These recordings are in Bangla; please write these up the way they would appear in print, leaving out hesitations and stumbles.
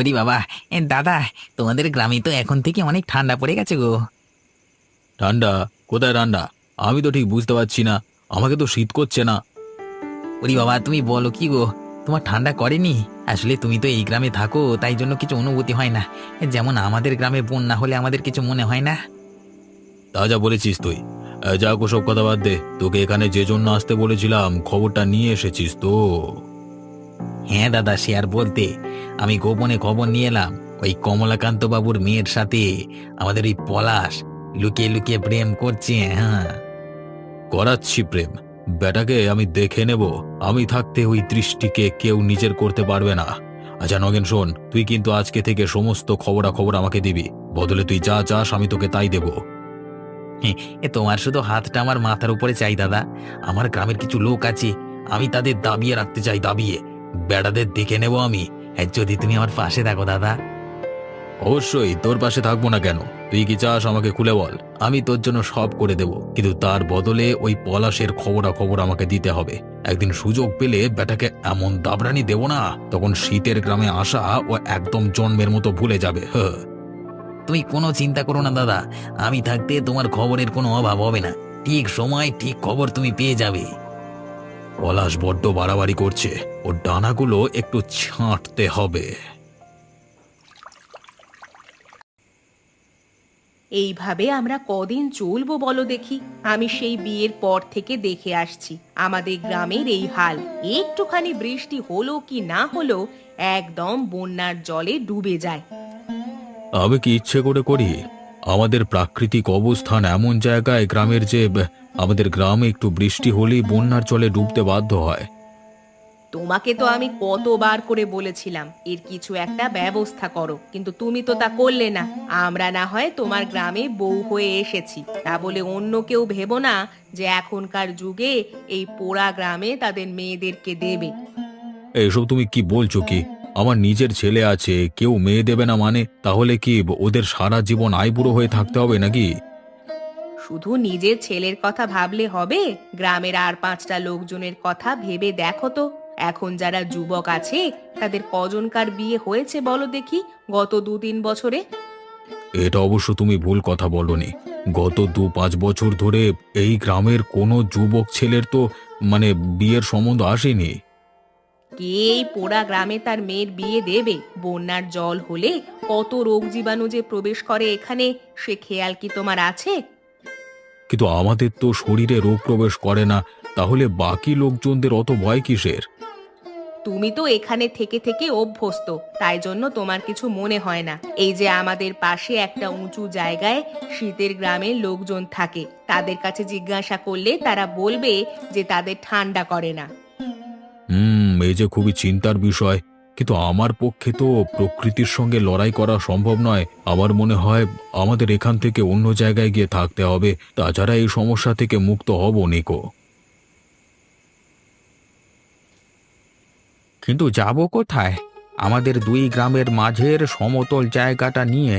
ওরে বাবা! দাদা, তোমাদের গ্রামে তো এখন থেকে অনেক ঠান্ডা পড়ে গেছে গো। ঠান্ডা? কোথায় ঠান্ডা? আমি তো ঠিক বুঝতে পারছি না। আমাকে তো শীত করছে না। ওরে বাবা, তুমি বলো কি গো? তোমার ঠান্ডা করেনি? আসলে তুমি তো এই গ্রামে থাকো, তাই জন্য কিছু অনুভূতি হয় না। যেমন আমাদের গ্রামে বন্যা হলে আমাদের কিছু মনে হয় না। তা যা বলেছিস তুই। যাক, ওসব কথা বাদ দে। তোকে এখানে যে জন্য আসতে বলেছিলাম, খবরটা নিয়ে এসেছিস তো? হ্যাঁ দাদা, সে আর বলতে। আমি গোপনে খবর নিয়ে এলাম। ওই কমলাকান্ত বাবুর মেয়ের সাথে আমাদের ওই পলাশ লুকিয়ে লুকিয়ে প্রেম করছে। হ্যাঁ। করাচ্ছি প্রেম? বেটাকে আমি দেখে নেব। আমি থাকতে ওই দৃষ্টিকে কেউ নিজের করতে পারবে না। আচ্ছা নগেন, শোন, তুই কিন্তু আজকে থেকে সমস্ত খবরাখবর আমাকে দিবি। বদলে তুই যা চাস আমি তোকে তাই দেব। হ্যাঁ, তোমার শুধু হাতটা আমার মাথার উপরে চাই দাদা। আমার গ্রামের কিছু লোক আছে, আমি তাদের দাবিয়ে রাখতে চাই, দাবিয়ে। বেড়াদের দেখে নেব আমি। হ্যাঁ, যদি তুমি আমার পাশে থাকো দাদা। অবশ্যই তোর পাশে থাকবো না কেন? তুই কি চাস আমাকে খুলে বল। আমি তোর জন্য সব করে দেব, কিন্তু তার বদলে ওই পলাশের খবরাখবর আমাকে দিতে হবে। একদিন সুযোগ পেলে বেটাকে এমন দাবরানি দেব না, তখন শীতের গ্রামে আসা ও একদম জন্মের মতো ভুলে যাবে। হ্যাঁ। তুমি কোনো চিন্তা করো না দাদা, আমি থাকতে তোমার খবরের কোনো অভাব হবে না। ঠিক সময় ঠিক খবর তুমি পেয়ে যাবে। পলাশ বড্ড বাড়াবাড়ি করছে, ওর ডানাগুলো একটু ছাঁটতে হবে। এইভাবে আমরা কদিন চলবো বলো দেখি। আমি সেই বিয়ের পর থেকে দেখে আসছি আমাদের গ্রামের এই হাল। একটুখানি বৃষ্টি হলো কি না হলো, একদম বন্যার জলে ডুবে যায়। আমি কি ইচ্ছে করে করি? আমাদের প্রাকৃতিক অবস্থান এমন জায়গায় গ্রামের যে আমাদের গ্রামে একটু বৃষ্টি হলেই বন্যার জলে ডুবতে বাধ্য হয়। তোমাকে তো আমি কতবার করে বলেছিলাম এর কিছু একটা ব্যবস্থা করো, কিন্তু তুমি তো তা করলে না। আমরা না হয় তোমার গ্রামে বউ হয়ে এসেছি, তা বলে অন্য কেউ ভেবো না যে এখনকার যুগে এই পোড়া গ্রামে তাদের মেয়েদেরকে দেবে। এসব তুমি কি বলছো কি? আমার নিজের ছেলে আছে, কেউ মেয়ে দেবে না মানে? তাহলে কি ওদের সারা জীবন আইবুড়ো হয়ে থাকতে হবে নাকি? শুধু নিজের ছেলের কথা ভাবলে হবে? গ্রামের আর পাঁচটা লোকজনের কথা ভেবে দেখো তো। এখন যারা যুবক আছে তাদের কজনকার বিয়ে হয়েছে বলো দেখি গত 2-3 বছরে? এটা অবশ্য তুমি ভুল কথা বলনি। গত 2-5 বছর ধরে এই গ্রামের কোনো যুবক ছেলের তো মানে বিয়ের সম্বন্ধ আসেনি। কে এই পোড়া গ্রামে তার মেয়ের বিয়ে দেবে? বন্যার জল হলে কত রোগ জীবাণু যে প্রবেশ করে এখানে, সে খেয়াল কি তোমার আছে? কিন্তু আমাদের তো শরীরে রোগ প্রবেশ করে না, তাহলে বাকি লোকজনদের অত ভয় কিসের? তুমি তো এখানে থেকে থেকে অভ্যস্ত, তাই জন্য তোমার কিছু মনে হয় না। এই যে আমাদের পাশে একটা উঁচু জায়গায় শীতের গ্রামের লোকজন থাকে, তাদের কাছে জিজ্ঞাসা করলে তারা বলবে যে তাদের ঠান্ডা করে না। এই যে খুবই চিন্তার বিষয়। কিন্তু আমার পক্ষে তো প্রকৃতির সঙ্গে লড়াই করা সম্ভব নয়। আমার মনে হয় আমাদের এখান থেকে অন্য জায়গায় গিয়ে থাকতে হবে, তাছাড়া এই সমস্যা থেকে মুক্ত হব নিকো। কিন্তু যাব কোথায়? আমাদের দুই গ্রামের মাঝের সমতল জায়গাটা নিয়ে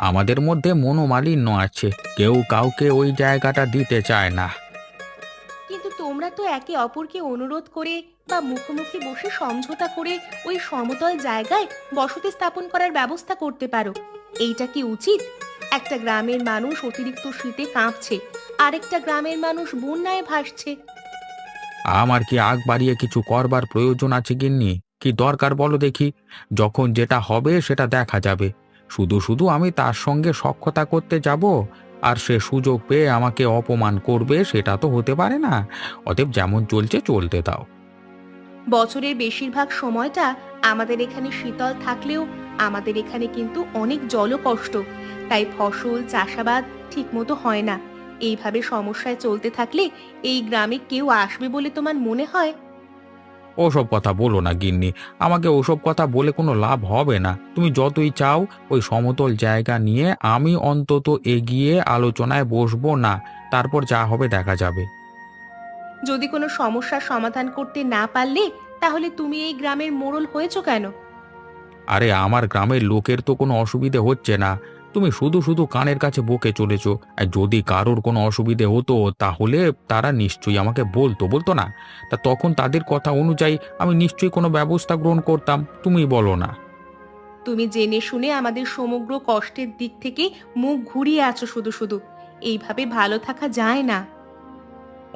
আমাদের মধ্যে মনোমালিন্য আছে। কেউ কাউকে ওই জায়গাটা দিতে চায় না। কিন্তু তোমরা তো একে অপরকে অনুরোধ করে বা মুখোমুখি বসে সমঝোতা করে ওই সমতল জায়গায় বসতি স্থাপন করার ব্যবস্থা করতে পারো। এইটা কি উচিত? একটা গ্রামের মানুষ অতিরিক্ত শীতে কাঁপছে, আরেকটা গ্রামের মানুষ বন্যায় ভাসছে। আমার কি আগ বাড়িয়ে কিছু করবার প্রয়োজন আছে গিন্নি? কি দরকার বলো দেখি? যখন যেটা হবে সেটা দেখা যাবে। শুধু শুধু আমি তার সঙ্গে সখ্যতা করতে যাব, আর সে সুযোগ পেয়ে আমাকে অপমান করবে, সেটা তো হতে পারে না। অতএব যেমন চলছে চলতে দাও। বছরের বেশিরভাগ সময়টা আমাদের এখানে শীতল থাকলেও আমাদের এখানে কিন্তু অনেক জলকষ্ট, তাই ফসল চাষাবাদ ঠিকমতো হয় না। এইভাবে সমস্যায় চলতে থাকলে এই গ্রামে কেউ আসবে বলে তোমার মনে হয়? ওসব কথা বলো না গিন্নি। আমাকে ওসব কথা বলে কোনো লাভ হবে না। তুমি যতই চাও ওই সমতল জায়গা নিয়ে আমি অন্তত এগিয়ে আলোচনায় বসবো না। তারপর যা হবে দেখা যাবে। যদি কোনো সমস্যার সমাধান করতে না পারলে তাহলে তুমি এই গ্রামের মোড়ল হয়েছো কেন? আরে আমার গ্রামের লোকের তো কোনো অসুবিধে হচ্ছে না। তুমি শুধু শুধু কানের কাছে বকে চলেছো। আর যদি কারোর কোনো অসুবিধে হতো তাহলে তারা নিশ্চয়ই আমাকে বলতো, বলতো না? তা তখন তাদের কথা অনুযায়ী আমি নিশ্চয়ই কোনো ব্যবস্থা গ্রহণ করতাম। তুমি বলো না? তুমি জেনে শুনে আমাদের সমগ্র কষ্টের দিক থেকে মুখ ঘুরিয়ে আছো শুধু শুধু। এইভাবে ভালো থাকা যায় না।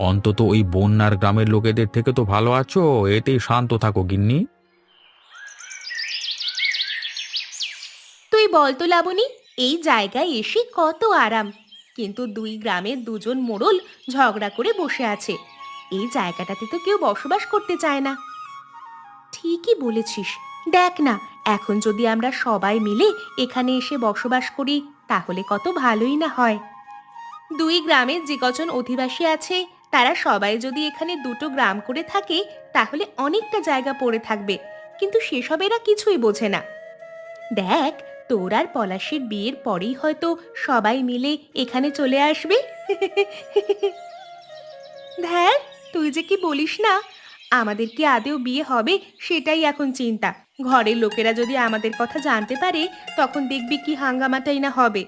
অন্তত ওই বন্যার গ্রামের লোকেদের থেকে তো ভালো আছো, এতেই শান্ত থাকো গিন্নি। তুই বল তো লাবণী, এই জায়গায় এসে কত আরাম, কিন্তু দুই গ্রামের দুজন মোড়ল ঝগড়া করে বসে আছে। এই জায়গাটাতে তো কেউ বসবাস করতে চায় না। ঠিকই বলেছিস। দেখ না, এখন যদি আমরা সবাই মিলে এখানে এসে বসবাস করি তাহলে কত ভালোই না হয়। দুই গ্রামের যে কজন অধিবাসী আছে তারা সবাই যদি এখানে দুটো গ্রাম করে থাকে তাহলে অনেকটা জায়গা পড়ে থাকবে, কিন্তু সেসব এরা কিছুই বোঝে না। দেখ, তোর আর পলাশের বিয়ের পরেই হয়তো সবাই মিলে এখানে চলে আসবে। ধ্যার, তুই যে কি বলিস না, আমাদের কি আদেও বিয়ে হবে সেটাই এখন চিন্তা। ঘরের লোকেরা যদি আমাদের কথা জানতে পারে তখন দেখবি কি হাঙ্গামাটাই না হবে।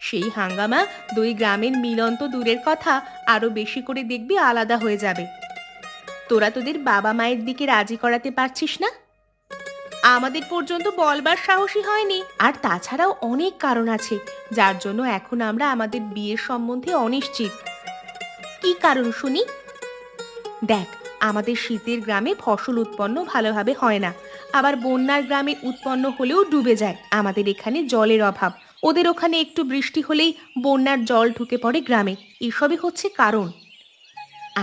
সেই হাঙ্গামা দুই গ্রামের মিলন তো দূরের কথা, আরো বেশি করে দেখবি আলাদা হয়ে যাবে। তোরা তোদের বাবা মায়ের দিকে রাজি করাতে পারছিস না? আমাদের পর্যন্ত বলবার সাহসী হয়নি। আর তাছাড়াও অনেক কারণ আছে যার জন্য এখন আমরা আমাদের বিয়ের সম্বন্ধে অনিশ্চিত। কি কারণ শুনি? দেখ, আমাদের শীতের গ্রামে ফসল উৎপন্ন ভালোভাবে হয় না, আবার বন্যার গ্রামে উৎপন্ন হলেও ডুবে যায়। আমাদের এখানে জলের অভাব, ওদের ওখানে একটু বৃষ্টি হলেই বন্যার জল ঢুকে পড়ে গ্রামে। এসবই হচ্ছে কারণ।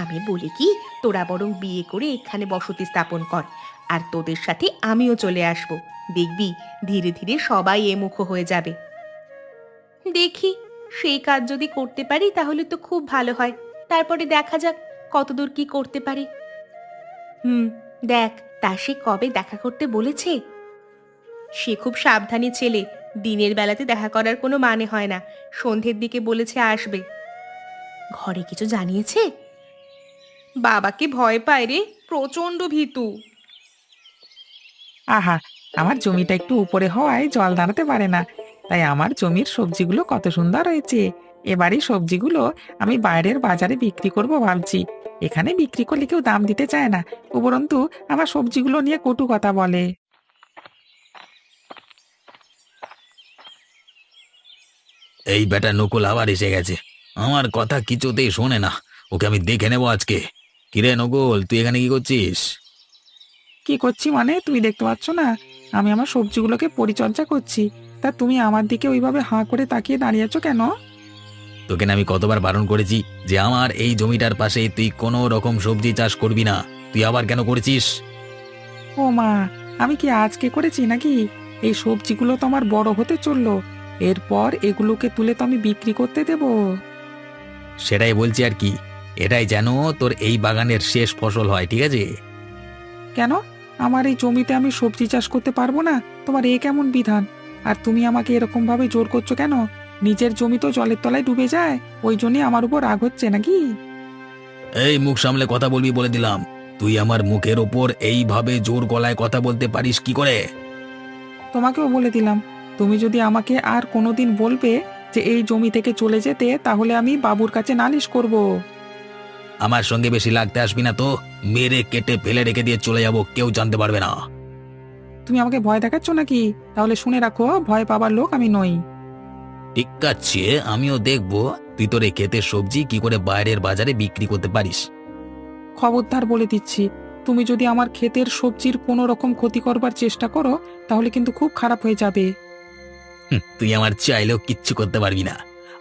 আমি বলি কি, তোরা বরং বিয়ে করে এখানে বসতি স্থাপন কর, আর তোদের সাথে আমিও চলে আসব। দেখবি ধীরে ধীরে সবাই এমুখো হয়ে যাবে। দেখি, সেই কাজ যদি করতে পারি তাহলে তো খুব ভালো হয়। তারপরে দেখা যাক কতদূর কি করতে পারি। হুম, দেখ, তা সে কবে দেখা করতে বলেছে? সে খুব সাবধানী ছেলে, দিনের বেলাতে দেখা করার কোনো মানে হয় না। সন্ধ্যের দিকে বলেছে আসবে। ঘরে কিছু জানিয়েছে? বাবাকে ভয় পায় রে, প্রচন্ড ভীতু। আহা, আমার জমিটা একটু উপরে হওয়ায় জল দাঁড়াতে পারে না, তাই আমার জমির সবজিগুলো কত সুন্দর হয়েছে। এবারই সবজিগুলো আমি বাইরের বাজারে বিক্রি করব ভাবছি। এখানে বিক্রি করলে কেউ দাম দিতে চায় না, উপরন্তু আমার সবজিগুলো নিয়ে কটু কথা বলে। এই বেটা নকুল আবার এসে গেছে। আমার কথা কিছুতেই শোনে না। ওকে আমি দেখে নেবো আজকে। কিরে নকুল, তুই এখানে কি করছিস? কি করছি মানে, তুমি দেখতে পাচ্ছ না? আমি আমার সবজিগুলোকে পরিচর্যা করছি। তা তুমি আমার দিকে ওইভাবে হাঁ করে তাকিয়ে দাঁড়িয়ে আছো কেন? তোকে না আমি কতবার বারণ করেছি যে আমার এই জমিটার পাশে তুই কোনো রকম সবজি চাষ করবি না। তুই আবার কেন করেছিস? ও মা, আমি কি আজকে করেছি নাকি? এই সবজিগুলো তো আমার বড় হতে চললো, এরপর এগুলোকে তুলে তো আমি বিক্রি করতে দেবো। সেটাই বলছি আর কি। এটাই যেন তোর এই বাগানের শেষ ফসল হয়, ঠিক আছে? কেন? আমার এই জমিতে আমি সবজি চাষ করতে পারবো না? তোমার এ কেমন বিধান? আর তুমি আমাকে এরকম ভাবে জোর করছো কেন? নিজের জমি তো জলের তলায় ডুবে যায়, ওই জন্যই আমার উপর রাগ হচ্ছে নাকি? এই মুখ সামলে কথা বলবি বলে দিলাম। তুই আমার মুখের ওপর এইভাবে জোর গলায় কথা বলতে পারিস কি করে? তোমাকেও বলে দিলাম, তুমি যদি আমাকে আর কোনোদিন বলবে যে এই জমি থেকে চলে যেতে, তাহলে আমি বাবুর কাছে নালিশ করব। আমার সঙ্গে বেশি লাগতে আসবি না তো। মেরে কেটে ফেলে রেখে দিয়ে চলে যাব, কেউ জানতে পারবে না। তুমি আমাকে ভয় দেখাচ্ছ নাকি? তাহলে শুনে রাখো, ভয় পাবার লোক আমি নই। ঠিক আছে, আমিও দেখবো তুই তোর এই ক্ষেতের সবজি কি করে বাইরের বাজারে বিক্রি করতে পারিস। খবরদার বলে দিচ্ছি, তুমি যদি আমার ক্ষেতের সবজির কোনো রকম ক্ষতি করবার চেষ্টা করো তাহলে কিন্তু খুব খারাপ হয়ে যাবে। তুই আমার চাইলেও কিচ্ছু করতে পারবি না।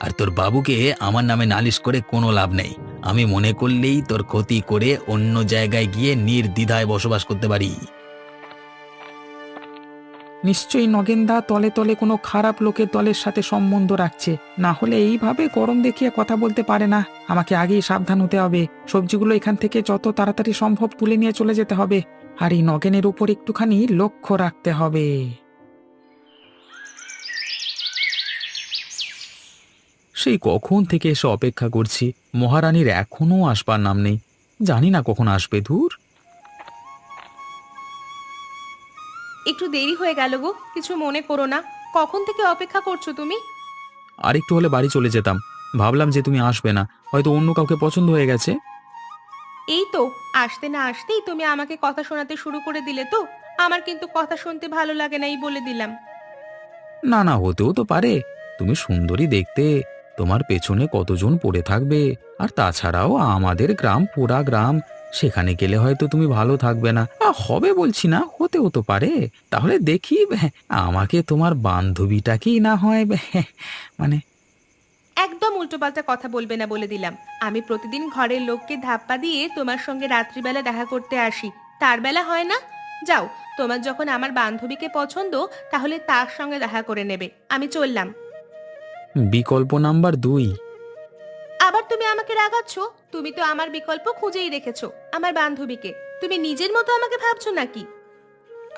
আর তোর বাবুকে আমার নামে নালিশ করে কোনো লাভ নেই। আমি মনে করলেই তোর ক্ষতি করে অন্য জায়গায় গিয়ে নির্দ্বিধায় বসবাস করতে পারি। নিশ্চয়ই নগেনদা তলে তলে কোনো খারাপ লোকের দলের সাথে সম্বন্ধ রাখছে, না হলে এইভাবে গরম দেখিয়ে কথা বলতে পারে না। আমাকে আগেই সাবধান হতে হবে, সবজিগুলো এখান থেকে যত তাড়াতাড়ি সম্ভব তুলে নিয়ে চলে যেতে হবে, আর এই নগেনের উপর একটুখানি লক্ষ্য রাখতে হবে। সেই কখন থেকে এসে অপেক্ষা করছি, মহারানীর এখনো আসবার নাম নেই। জানি না কখন আসবে। ধুর। একটু দেরি হয়ে গেল গো, কিছু মনে করো না। কখন থেকে অপেক্ষা করছো তুমি? আর একটু হলে বাড়ি চলে যেতাম, ভাবলাম যে তুমি আসবে না, হয়তো অন্য কাউকে পছন্দ হয়ে গেছে। এই তো, আসতে না আসতেই তুমি আমাকে কথা শোনাতে শুরু করে দিলে তো। আমার কিন্তু কথা শুনতে ভালো লাগে না, এই বলে দিলাম। না না, হতেও তো পারে। তুমি সুন্দরী দেখতে, তোমার পেছনে কতজন পড়ে থাকবে। আর তাছাড়াও আমাদের গ্রাম পুরা গ্রাম, সেখানে গেলে হয়তো তুমি ভালো থাকবে না। হবে বলছি না, হতেও তো পারে। তাহলে দেখি, আমাকে তোমার বান্ধবীটাকেই না হয় মানে। একদম উল্টোপাল্টা কথা বলবে না বলে দিলাম। আমি প্রতিদিন ঘরের লোককে ধাপ্পা দিয়ে তোমার সঙ্গে রাত্রিবেলা দেখা করতে আসি, তার বেলা হয় না? যাও, তোমার যখন আমার বান্ধবীকে পছন্দ, তাহলে তার সঙ্গে দেখা করে নেবে। আমি চললাম। বিকল্প নাম্বার 2। আবার তুমি আমাকে রাগাচ্ছ? তুমি তো আমার বিকল্প খুঁজেই রেখেছো, আমার বান্ধবীকে। তুমি নিজের মতো আমাকে ভাবছো নাকি?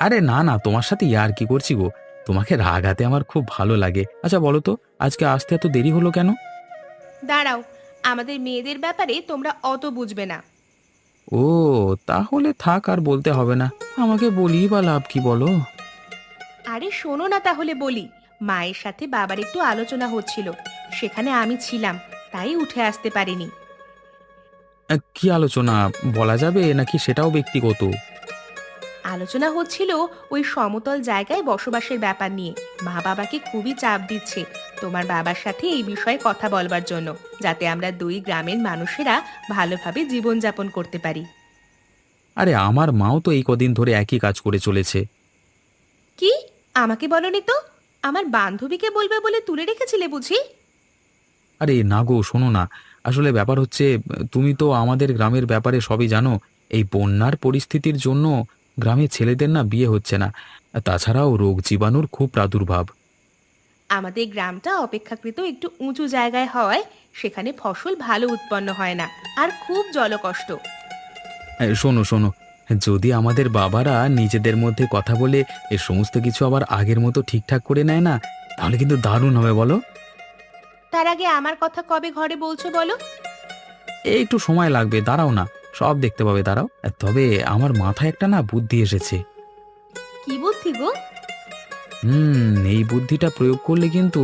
আরে না না, তোমার সাথে ইয়ার কি করছি গো। তোমাকে রাগাতে আমার খুব ভালো লাগে। আচ্ছা বলো তো, আজকে আসতে এত দেরি হলো কেন? দাঁড়াও, আমাদের মেয়েদের ব্যাপারে তোমরা অত বুঝবে না। ও, তাহলে থাক, আর বলতে হবে না। আমাকে বলি বা লাভ কি বলো? আরে শোনো না, তাহলে বলি। মায়ের সাথে বাবার একটু আলোচনা হচ্ছিল, সেখানে আমি ছিলাম, তাই উঠে আসতে পারিনি। কি আলোচনা, বলা যাবে নাকি সেটাও ব্যক্তিগত? আলোচনা হচ্ছিল ওই সমতল জায়গায় বসবাসের ব্যাপার নিয়ে। মা বাবাকে খুবই চাপ দিচ্ছে তোমার বাবার সাথে এই বিষয়ে কথা বলবার জন্য, যাতে আমরা দুই গ্রামের মানুষেরা ভালোভাবে জীবনযাপন করতে পারি। আরে আমার মাও তো এই কদিন ধরে একই কাজ করে চলেছে। কি? আমাকে বলনি তো? আমার বান্ধবীকে বলবে বলে তুলে রেখেছিলে বুঝি? আরে না গো, শোনো না। আসলে ব্যাপার হচ্ছে, তুমি তো আমাদের গ্রামের ব্যাপারে সবই জানো। এই বন্যার পরিস্থিতির জন্য গ্রামের ছেলেদের না বিয়ে হচ্ছে না। তাছাড়াও রোগ জীবাণুর খুব প্রাদুর্ভাব। আমাদের গ্রামটা অপেক্ষাকৃত একটু উঁচু জায়গায় হওয়ায় সেখানে ফসল ভালো উৎপন্ন হয় না, আর খুব জলকষ্ট। শোনো শোনো, যদি আমাদের বাবারা নিজেদের মধ্যে কথা বলে এ সমস্ত কিছু আবার আগের মতো ঠিকঠাক করে নেয় না, তাহলে কিন্তু দারুণ হবে বলো। তার আগে আমার কথা কবে ঘরে বলছো বলো? এই একটু সময় লাগবে, দাঁড়াও না। সব দেখতে পাবে, দাঁড়াও। তবে আমার মাথায় একটা না বুদ্ধি এসেছে। কি বুদ্ধি গো? এই বুদ্ধিটা প্রয়োগ করলে কিন্তু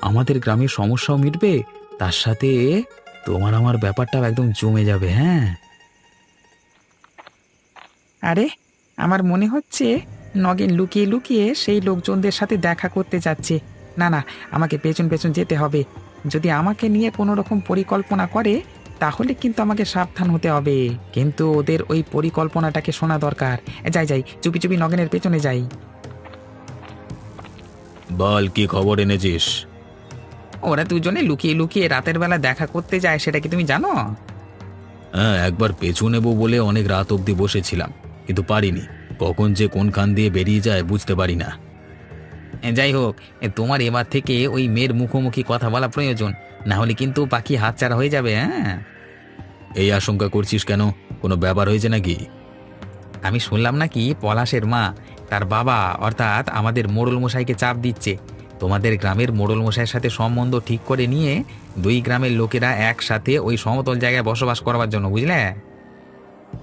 আমাদের গ্রামের সমস্যাও মিটবে, তার সাথে তোমার আমার ব্যাপারটাও একদম জমে যাবে। হ্যাঁ। আরে, আমার মনে হচ্ছে নগেন লুকিয়ে লুকিয়ে সেই লোকজনদের সাথে দেখা করতে যাচ্ছে। না না, আমাকে পেছন পেছন যেতে হবে। যদি আমাকে নিয়ে কোনো রকম পরিকল্পনা করে, তাহলে কিন্তু আমাকে সাবধান হতে হবে। কিন্তু ওদের ওই পরিকল্পনাটাকে শোনা দরকার। যাই যাই, চুপি চুপি নগেনের পেছনে যাই। বল, কি খবর এনেছিস? ওরা দুজনে লুকিয়ে লুকিয়ে রাতের বেলা দেখা করতে যায়, সেটা কি তুমি জানো? হ্যাঁ, একবার পেছু নেব বলে অনেক রাত অবধি বসেছিলাম, কিন্তু পারিনি। কখন যে কোনখান দিয়ে বেরিয়ে যায় বুঝতে পারি না। যাই হোক, তোমার এবার থেকে ওই মেয়ের মুখোমুখি কথা বলা প্রয়োজন, না হলে কিন্তু পাখি হাতছাড়া হয়ে যাবে। হ্যাঁ। এই আশঙ্কা করছিস কেন? কোনো ব্যাপার হয়েছে নাকি? আমি শুনলাম নাকি পলাশের মা তার বাবা অর্থাৎ আমাদের মোড়ল মশাইকে চাপ দিচ্ছে তোমাদের গ্রামের মোড়ল মশাইয়ের সাথে সম্বন্ধ ঠিক করে নিয়ে দুই গ্রামের লোকেরা একসাথে ওই সমতল জায়গায় বসবাস করবার জন্য, বুঝলে?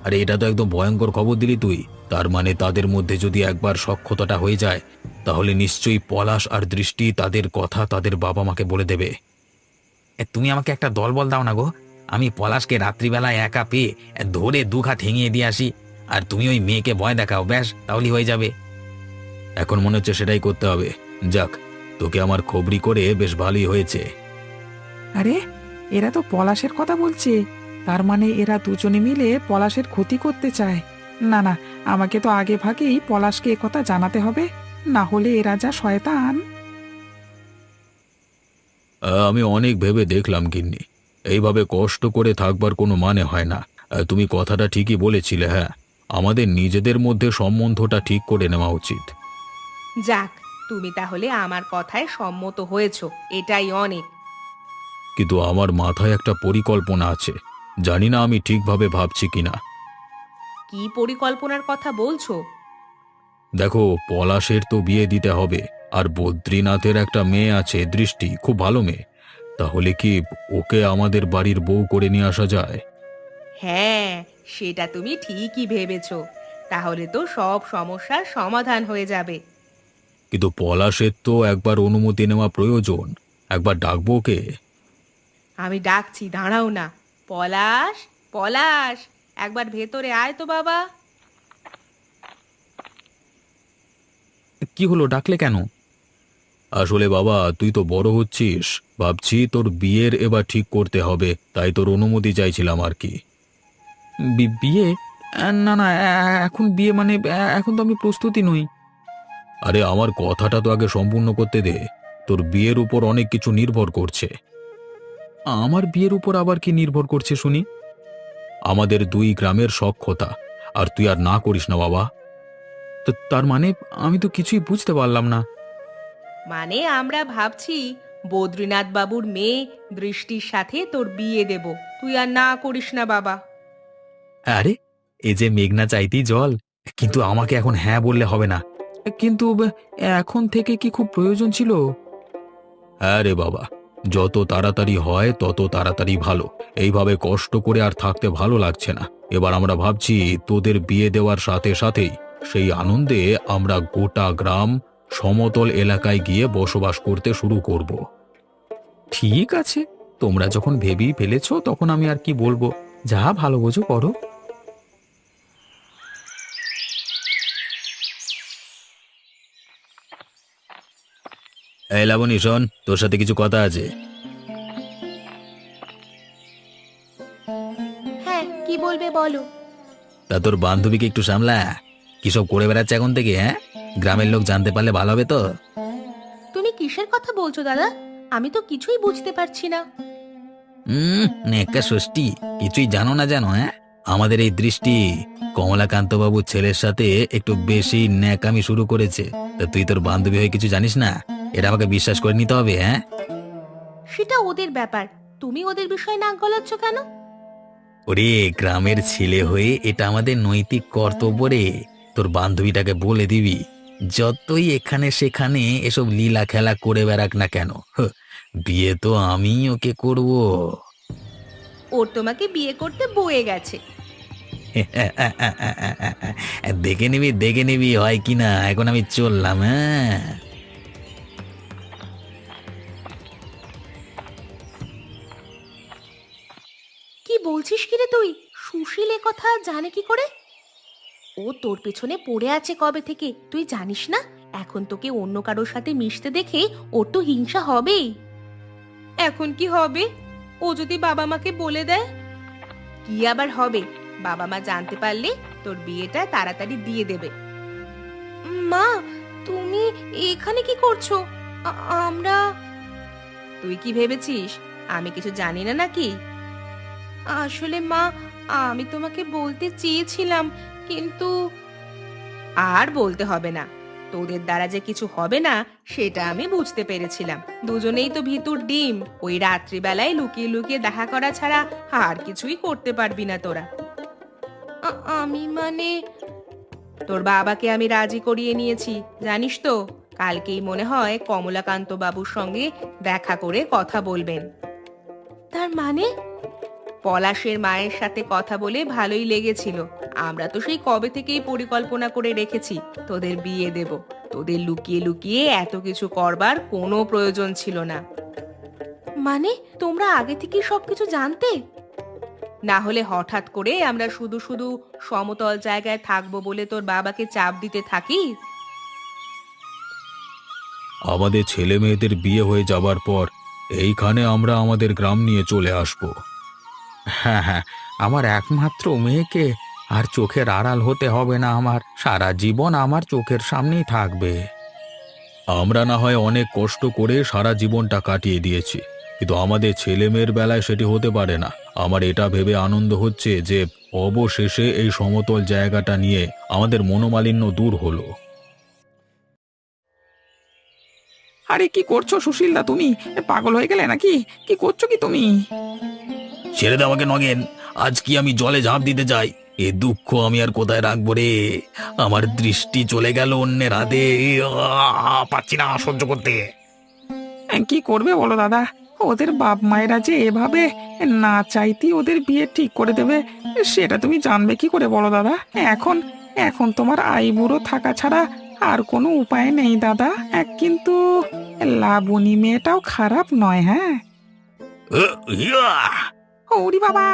আরে এটা তো একদম ভয়ঙ্কর খবর দিলি তুই। তার মানে তাদের মধ্যে যদি একবার সখ্যতাটা হয়ে যায়, তাহলে নিশ্চয়ই পলাশ আর দৃষ্টি তাদের কথা তাদের বাবা মাকে বলে দেবে। তুমি আমাকে একটা দলবল দাও না গো। আমি পলাশকে রাত্রিবেলায় একা পেয়ে ধরে দুঘা ঠেঙিয়ে দিয়ে আসি, আর তুমি ওই মেয়েকে ভয় দেখাও, ব্যাস তাহলেই হয়ে যাবে। এখন মনে হচ্ছে সেটাই করতে হবে। যাক, তোকে আমার খবরি করে বেশ ভালোই হয়েছে। আরে, এরা তো পলাশের কথা বলছে। তার মানে এরা দুজনে মিলে পলাশের ক্ষতি করতে চায়। না না, আমাকে তো আগে ভাগেই পলাশকে একথা জানাতে হবে, না হলে এরা যা শয়তান। আমি অনেক ভেবে দেখলাম গিন্নি, এইভাবে কষ্ট করে থাকবার কোনো মানে হয় না। তুমি কথাটা ঠিকই বলেছিলে। হ্যাঁ, আমাদের নিজেদের মধ্যে সম্বন্ধটা ঠিক করে নেওয়া উচিত। যাক, তুমি তাহলে আমার কথায় সম্মত হয়েছো, এটাই অনেক। কিন্তু আমার মাথায় একটা পরিকল্পনা আছে, জানি না আমি ঠিকভাবে ভাবছি কিনা। কি পরিকল্পনার কথা বলছো? দেখো, পলাশের তো বিয়ে দিতে হবে, আর বদ্রীনাথের একটা মেয়ে আছে দৃষ্টি, খুব ভালো মেয়ে। তাহলে কি ওকে আমাদের বাড়ির বউ করে নিয়ে আসা যায়? হ্যাঁ, সেটা তুমি ঠিকই ভেবেছো। তাহলে তো সব সমস্যার সমাধান হয়ে যাবে। কিন্তু পলাশের তো একবার অনুমতি নেওয়া প্রয়োজন। একবার ডাকবো ওকে। আমি ডাকছি, দাঁড়াও না। পলাশ, পলাশ, একবার ভেতরে আয় তো বাবা। কি হলো, ডাকলে কেন? আসলে বাবা, তুই তো বড় হচ্ছিস, ভাবছি তোর বিয়ের এবার ঠিক করতে হবে, তাই তোর অনুমতি চাইছিলাম আর কি। বিয়ে? না না, এখন বিয়ে মানে এখন তো আমি প্রস্তুতি নই। আরে আমার কথাটা তো আগে সম্পূর্ণ করতে দে। তোর বিয়ের উপর অনেক কিছু নির্ভর করছে। আমার বিয়ের উপর আবার কি নির্ভর করছে শুনি? আমাদের দুই গ্রামের সখ্যতা, আর তুই আর না করিস না বাবা। তো তার মানে আমি তো কিছুই বুঝতে পারলাম না। মানে আমরা ভাবছি বদ্রীনাথ বাবুর মেয়ে দৃষ্টির সাথে তোর বিয়ে দেব, তুই আর না করিস না বাবা। আরে, এই যে মেঘনা চাইতেই জল, কিন্তু আমাকে এখন হ্যাঁ বললে হবে না। কিন্তু এখন থেকে কি খুব প্রয়োজন ছিল? হ্যাঁ রে বাবা, যত তাড়াতাড়ি হয় তত তাড়াতাড়ি ভালো। এইভাবে কষ্ট করে আর থাকতে ভালো লাগছে না। এবার আমরা ভাবছি তোদের বিয়ে দেওয়ার সাথে সাথেই সেই আনন্দে আমরা গোটা গ্রাম সমতল এলাকায় গিয়ে বসবাস করতে শুরু করব। ঠিক আছে, তোমরা যখন ভেবেই ফেলেছো তখন আমি আর কি বলবো। যা ভালো বোঝো করো। এই লাবণী, শোন, তোর সাথে কিছু কথা আছে। হ্যাঁ, কি বলবে বলো। তা তোর বান্ধবীকে একটু সামলা। কিসব করে বেড়াচ্ছে এখন থেকে, হ্যাঁ? গ্রামের লোক জানতে পারলে ভালো হবে তো। তুমি কিসের কথা বলছো দাদা? আমি তো কিছুই বুঝতে পারছি না। নেকা ষষ্ঠী, কিছুই জানো না জানো, হ্যাঁ? আমাদের এই দৃষ্টি কমলাকান্ত বাবুর ছেলের সাথে একটু বেশি ন্যাকামি শুরু করেছে। তা তুই তোর বান্ধবী হয়ে কিছু জানিস না? এটা আমাকে বিশ্বাস করে নিতে হবে, হ্যাঁ? সেটা ওদের ব্যাপার, তুমি ওদের বিষয়ে নাক গলাচ্ছ কেন? ওরে, গ্রামের ছেলে হয়ে এটা আমাদের নৈতিক কর্তব্য রে। তোর বান্ধবীটাকে বলে দিবি, যতই এখানে সেখানে এসব লীলা খেলা করে বেড়াক না কেন, বিয়ে তো আমি ওকে করব। ওর তোমাকে বিয়ে করতে বয়ে গেছে। দেখে নিবি হয় কি না। এখন আমি চললাম, হ্যাঁ? কি বলছিস কি রে তুই? সুশীল এ কথা জানে কি করে? ও তোর পেছনে পড়ে আছে কবে থেকে তুই জানিস না? এখন তোকে অন্য কারোর সাথে মিশতে দেখে ওর তো হিংসা হবেই। এখন কি হবে? ও যদি বাবা মাকে বলে দেয়? কি আবার হবে? বাবা মা জানতে পারলে তোর বিয়েটা তাড়াতাড়ি দিয়ে দেবে। মা, তুমি এখানে কি করছো? আমরা... তুই কি ভেবেছিস আমি কিছু জানি না নাকি? আসলে মা, আমি তোমাকে বলতে চেয়েছিলাম, কিন্তু... আর বলতে হবে না। তোদের দ্বারা যে কিছু হবে না সেটা আমি বুঝতে পেরেছিলাম। দুজনেই তো ভিতর ডিম, ওই রাত্রিবেলায় লুকিয়ে লুকিয়ে দেখা করা ছাড়া আর কিছুই করতে পারবি না তোরা। আমি মানে... তোর বাবাকে আমি রাজি করিয়ে নিয়েছি, জানিস তো। কালকেই মনে হয় কমলাকান্ত বাবুর সঙ্গে দেখা করে কথা বলবেন। তার মানে? পলাশের মায়ের সাথে কথা বলে ভালোই লেগেছিল। আমরা তো সেই কবে থেকেই পরিকল্পনা করে রেখেছি তোদের বিয়ে দেব। তোদের লুকিয়ে লুকিয়ে এত কিছু করবার কোনো প্রয়োজন ছিল না। মানে তোমরা আগে থেকেই সবকিছু জানতে? না হলে হঠাৎ করে আমরা শুধু শুধু সমতল জায়গায় থাকবো বলে তোর বাবাকে চাপ দিতে থাকি? আমাদের ছেলে মেয়েদের বিয়ে হয়ে যাবার পর এইখানে আমরা আমাদের গ্রাম নিয়ে চলে আসব। হ্যাঁ হ্যাঁ, আমার একমাত্র মেয়েকে আর চোখের আড়াল হতে হবে না। আমার সারা জীবন আমার চোখের সামনেই থাকবে। আমরা না হয় অনেক কষ্ট করে সারা জীবনটা কাটিয়ে দিয়েছি, কিন্তু আমাদের ছেলে মেয়ের বেলায় সেটি হতে পারে না। আমার এটা ভেবে আনন্দ হচ্ছে যে অবশেষে এই সমতল জায়গাটা নিয়ে আমাদের মনোমালিন্য দূর হলো। আরে কি করছো সুশীলদা, তুমি পাগল হয়ে গেলে নাকি? কি করছো কি তুমি? ছেড়ে দে আমাকে নগেন। আজ কি আমি জলে ঝাঁপ দিতে যাই? এ দুঃখ আমি আর কোথায় রাখবো রে? আমার দৃষ্টি চলে গেল অন্যের হাতে। পাচ্ছি না সহ্য করতে। কি করবে বলো দাদা? ওদের বাপ মায়েরা যে এভাবে না চাইতেই ওদের বিয়ে ঠিক করে দেবে, সেটা তুমি জানবে কি করে বলো দাদা? এখন এখন তোমার আইবুড়ো থাকা ছাড়া আর কোনো উপায় নেই দাদা। কিন্তু লাবণী মেয়েটাও খারাপ নয়, হ্যাঁ? ইয়া! ওরে বাবা!